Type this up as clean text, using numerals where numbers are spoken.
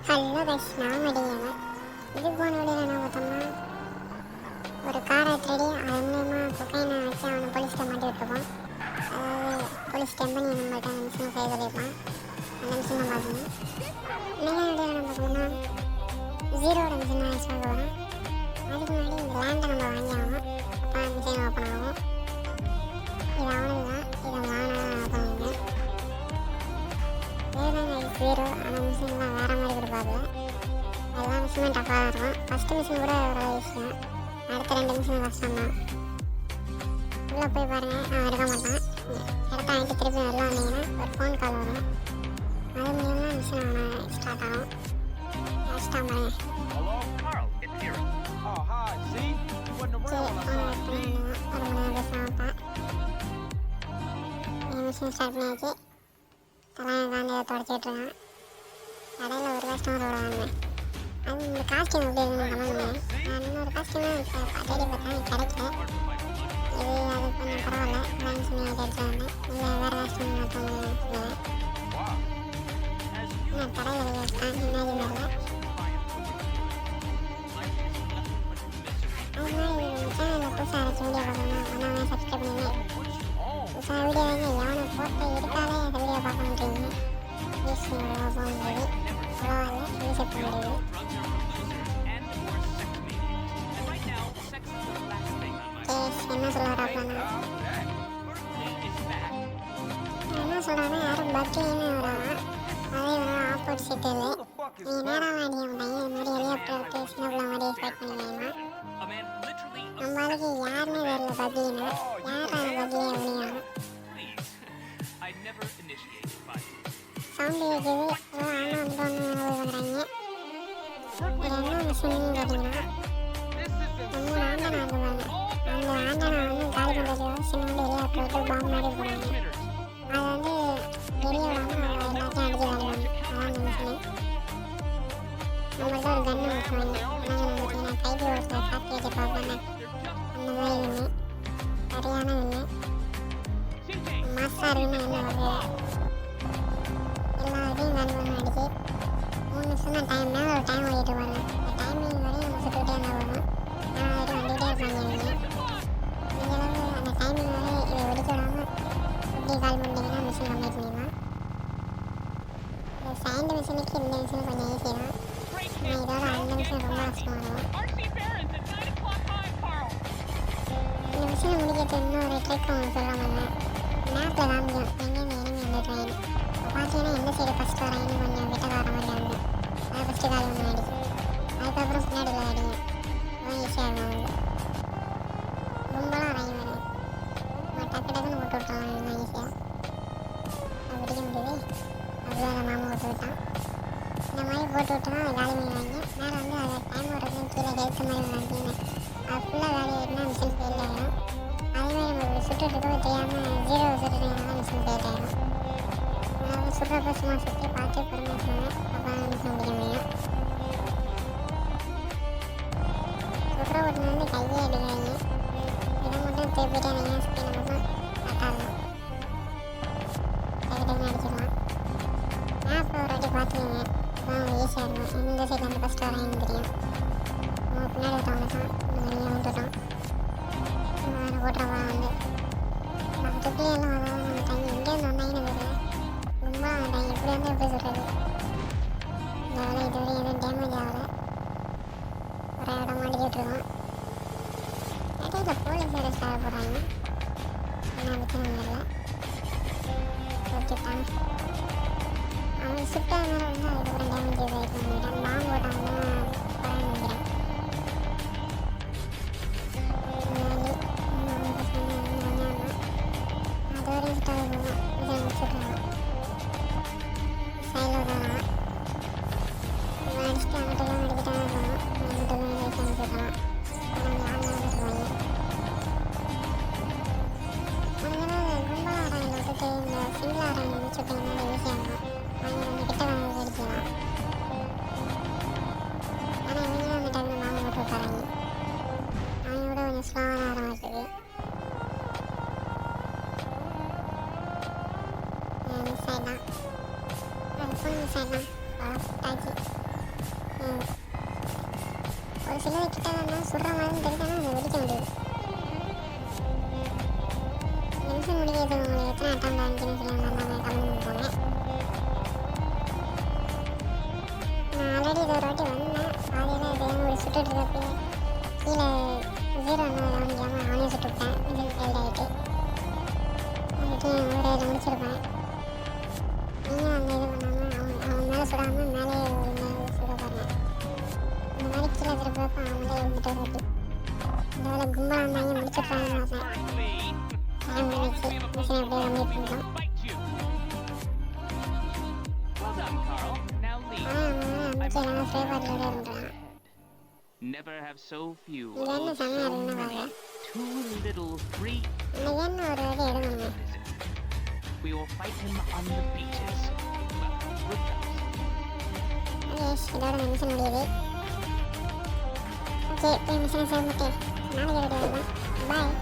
Hello guys, நான் மடியாங்க. இது போன வீடியோவில் என்ன பார்த்தோம்னா, ஒரு காரை திருடி அது மூலயமா கொக்கைனை வச்சு அவனை போலீஸ்கிட்ட மாட்டி விட்டுருப்போம். அதாவது போலீஸ் ஸ்டெம் பண்ணி நம்மள்கிட்ட அந்த மிஷினை செய்ய சொல்லியிருப்பான். அந்த மிஷினை பார்த்தீங்க. இன்னும் வீடியோவில் என்ன பார்த்தோம்னா, ஜீரோட மிஷினை யூஸ் பண்ண போகிறோம். அதுக்கு முன்னாடி இந்த லேண்டை நம்ம வாங்கி ஆகணும். அப்போ மிஷின் ஓப்பன் ஆகும். இது அவனுக்கு தான், இதை வாங்கினா ஓப்பன் ஆகும். வேறு ஜீரோ அந்த மிஷின்லாம் வேறு மாதிரி கொடுப்பாங்க. எல்லா மிஷினும் டஃப்பாக தான் இருக்கும். ஃபஸ்ட்டு மிஷின் கூட ஒரு விஷயம், அடுத்த 2 மிஷின் கஷ்டம் தான். உள்ளே போய் பாருங்கள், அவன் இருக்க மாட்டான். இடத்த வாங்கிட்டு திருப்பி வெளில வந்தீங்கன்னா ஒரு ஃபோன் கால் வரும். அது மூலியமாக மிஷின் அவனை ஸ்டார்ட் ஆகும். கஷ்டம் பாருங்க. ஒரு மணி நேரம் பேச மிஷின் ஸ்டார்ட் பண்ணியாச்சு. தலாம் காந்தி தொடச்சி விட்டுருக்கான். கடையில் ஒரு கஸ்டமர் விடுவாங்க. அது இந்த காஸ்டியூம் எப்படி இருக்குன்னு கமெண்ட் பண்ணுங்க. நான் இன்னொரு காஸ்டியூம் தேடி பார்த்தேன், கிடைக்கல. இது அது கொஞ்சம் பரவாயில்ல. ஃப்ரெண்ட்ஸ் நீங்கள் எடுத்து வந்தேன். இல்லை வேறு காஸ்டியூம் மற்றவங்க சொல்லுவேன். நான் கடையில் இருக்கேன், முன்னாடி வரல. அது மாதிரி சேனலில் புதுசாக ஏதாச்சும் வீடியோ பார்க்கணும்னா ஒன்றாவே சப்ஸ்கிரைப் பண்ணுங்க. புதுசாக வீடியோ வாங்கி எவனை போட்டு எடுத்தாலே அந்த வீடியோ பார்க்க முடியுங்க. ப்ளீஸ் எவ்வளோ போகும்போது பரவாயில்ல, ரீசெட் பண்ண முடியுது. என்ன சொல்ல வராப்லண்ணா, என்ன சொல்கிறாங்கன்னா யாரும் பக்லின்னு வரான். அதே ஒரு ஆப்போசிட் இது. நீ நேராக வாடிய மாட்டாங்க. இது மாதிரி ஹெலிகாப்டர் விட்டு சின்ன பிள்ளை மாதிரி ஃபைட் பண்ணிங்கன்னா நம்ம அதுக்கு யாருமே வரல. பக்லின்னா யார் அந்த பக்லியை முடியும். சவுண்டு கேட்குது. ஆனால் வந்து வந்துடுறாங்க. இது என்ன மிஷின்னு பார்த்தீங்கன்னா, நம்ம ஆண்டனா இருப்பாங்க. அந்த ஆண்டனா வந்து காலி பண்ணுறதுக்காக சின்ன ஹெலிகாப்டர் விட்டு பாம்பு மாதிரி போடுவாங்க. அதை வந்து வெளியே விடாமல் எல்லாத்தையும் அடிச்சு காலிடுவாங்க. அதான் அந்த மிஷினு. நம்மள்ட்ட ஒரு கன்று வச்சுருவாங்க. என்னென்னு பார்த்தீங்கன்னா, கைது ஒருத்தர் காட்டி வச்சு பார்ப்பாங்க. அந்த மாதிரி ஒன்று சரியான ஒன்று மாஸ்டாக இருக்குன்னு என்ன வருது. எல்லா இதையும் கன் பண்ண அடிச்சு 3 நிமிஷம் தான் டைம். மேலே ஒரு டைம் ஓடிட்டு பாருங்க. அந்த டைமிங் வரையும் நம்ம சுட்டுக்கிட்டே இருந்தால் போதும். நான் வந்துட்டு வந்துகிட்டே இருப்பாங்க. நீங்களே அந்த டைமிங் வரை இதை ஒடிக்க விடாமல் இப்படி கால் பண்ணிட்டீங்கன்னா மிஷின் கம்ப்ளீட் பண்ணிடலாம். இந்த சைண்ட் மிஷினுக்கு இந்த மிஷின் கொஞ்சம் ஈஸி தான். ஆனால் இதோட அந்த மிஷின் ரொம்ப கஷ்டமாக இருக்கும். இந்த மிஷினை முடிக்கிறது இன்னொரு ட்ரிக் ஒன்று சொல்கிறாங்க. மேப்பில் காமிக்கும் எங்கேருந்து எனிமி வந்துடுறாங்க. பார்த்தீங்கன்னா எந்த சைடு ஃபஸ்ட்டு வராங்கன்னு கொஞ்சம் கிட்ட வர மாதிரி வந்து அதை ஃபஸ்ட்டு கால் ஒன்று அடிக்கும். அதுக்கப்புறம் பின்னாடி அடிங்க. அதான் ஈஸியாக இருக்கும். கும்பலாக வராங்க வேணும். டக்கு டக்குன்னு போட்டு விட்டான். இதுதான் ஈஸியாக அது பிடிக்க முடியுது. அப்படியே அந்த மாமா போட்டு விட்டான். இந்த மாதிரி போட்டு விட்டோன்னா அதை காலி பண்ணிடுவாங்க. மேலே வந்து அதை டைம் வரதுன்னு கீழே ஹெல்த் மாதிரி வந்துட்டீங்க. அது ஃபுல்லாக வேலை ஆகிட்டுனா மிஷின் ஃபெயில் ஆகிடும். அதேமாதிரி நம்ம இப்படி சுட்டுட்டு தெரியாமல் ஜீரோ சுட்டுட்டீங்கன்னா மிஷின் ஃபெயில் ஆகிடும். அதாவது சுடுறப்ப சும்மா சுற்றி பார்த்து பொறுமையாக சொன்னேன். அப்போ மிஷின் பிடிக்க முடியும். சுடுற ஓட்டுல வந்து கையே அடிக்காதீங்க. இதை மட்டும் திருப்பிட்டே நீங்கள் ஸ்பீனை மட்டும் கரெக்டாக டக்கு டக்குன்னு அடிச்சிடலாம். மேப் ஒரு வாட்டி பார்த்துக்கோங்க. அதான் ஈஸியாக இருக்கும். எந்த சைடில் வந்து ஃபஸ்ட்டு வராங்கன்னு தெரியும். நம்ம பின்னாடி ஒருத்தவங்க தான் வெளியே வந்துட்டோம். வேறு ஓட்டுறவா வந்து நம்ம துப்பிலையெல்லாம் அதாவது நம்ம டைம் எங்கேருந்து வந்தாங்கன்னு தெரியல. ரொம்ப டைம் எப்படி வந்து எப்படி சொல்கிறது. இந்த வேலை இதுவரை எதுவும் டேமேஜ் ஆகலை. ஒரு இடம் மாட்டிக்கிட்டுருக்கோம். இடையில போலீஸ் அரெஸ்ட் ஆக போகிறாங்க. என்ன பிரச்சனை தெரியல. வச்சுட்டான் அவன் சுட்டாதனால வந்து அதுக்கப்புறம் டேமேஜ் ஆகிட்டு பண்ணிட்டான். பாம்பு போட்டாங்கன்னா பரவாயில்ல நினைக்கிறேன். அது வரையும் சுட்டாக போகும். இதை முடிச்சுட்றான். சைடில் போகலாம். இவன் அடிச்சுட்டு அங்கிட்டெல்லாம் அடிக்கிட்டாங்க போகணும். அங்கிட்டெல்லாம் ரைஸ் அனுப்பிச்சுட்றான். ஆனால் யாரெல்லாம் வந்துருவாங்க. முடிஞ்சளவு கும்பலாக ஆராய்ந்து விட்டுட்டு இந்த சிங்கிள் ஆராய்ந்து முடிச்சுட்டிங்கன்னா ஈஸியாக இருக்கும். அவங்க கொஞ்சம் கிட்ட வந்து அடிக்கலாம். ஒரு சிலது கிட்ட வந்தால் சுடுற மாதிரி தெரிஞ்சாலும் அதை வெடிக்க முடியுது. நிமிஷம் முடிக்கிறது உங்களுக்கு எத்தனை அட்டம் வாங்கிக்கணும்னு சொல்லுவாங்க, கமெண்ட் பண்ணுவாங்க. நான் ஆல்ரெடி இது ஒரு வாட்டி வந்தேன், பாதியில் இது ஒரு சுட்டுட்டு இருக்கப்போ கீழே 0 கவனிக்காமல் அவனே சுட்டு விட்டேன். இது ஃபெயில் ஆகிட்டு அதுக்கு ஒரு இதில் முடிச்சிருப்பேன். நீங்கள் அந்த இது பண்ணாமல் அவன் மேலே சுடாமல் மேலே ஒரு மேலே சுட பாருங்க. இந்த மாதிரி கீழே திருப்பப்போ அவங்களே இருந்துட்டு வருது. இந்த வேலை கும்பலாக இருந்தாங்க முடிச்சிருப்பாங்கன்னு பார்த்தேன். டைம் முடிச்சு மிஷினை அப்படியே கம்ப்ளீட் பண்ணிட்டோம். ஆனால் ஸ்ப்ரே பாட்டில் பண்ணுறான். Never have so few. இது என்ன செம்மையாக இருக்குன்னு பாருங்க. Too little free. இந்த என்ன ஒரு வாட்டி எடுக்கணுங்க. We will fight him on the beaches. Well, with us. Yes, இதோட இந்த மிஷன் முடியுது. ஓகே, போய் மிஷனை சேர்ந்துட்டு நாளைக்கு ரெடி ஆகலாம். பாய்.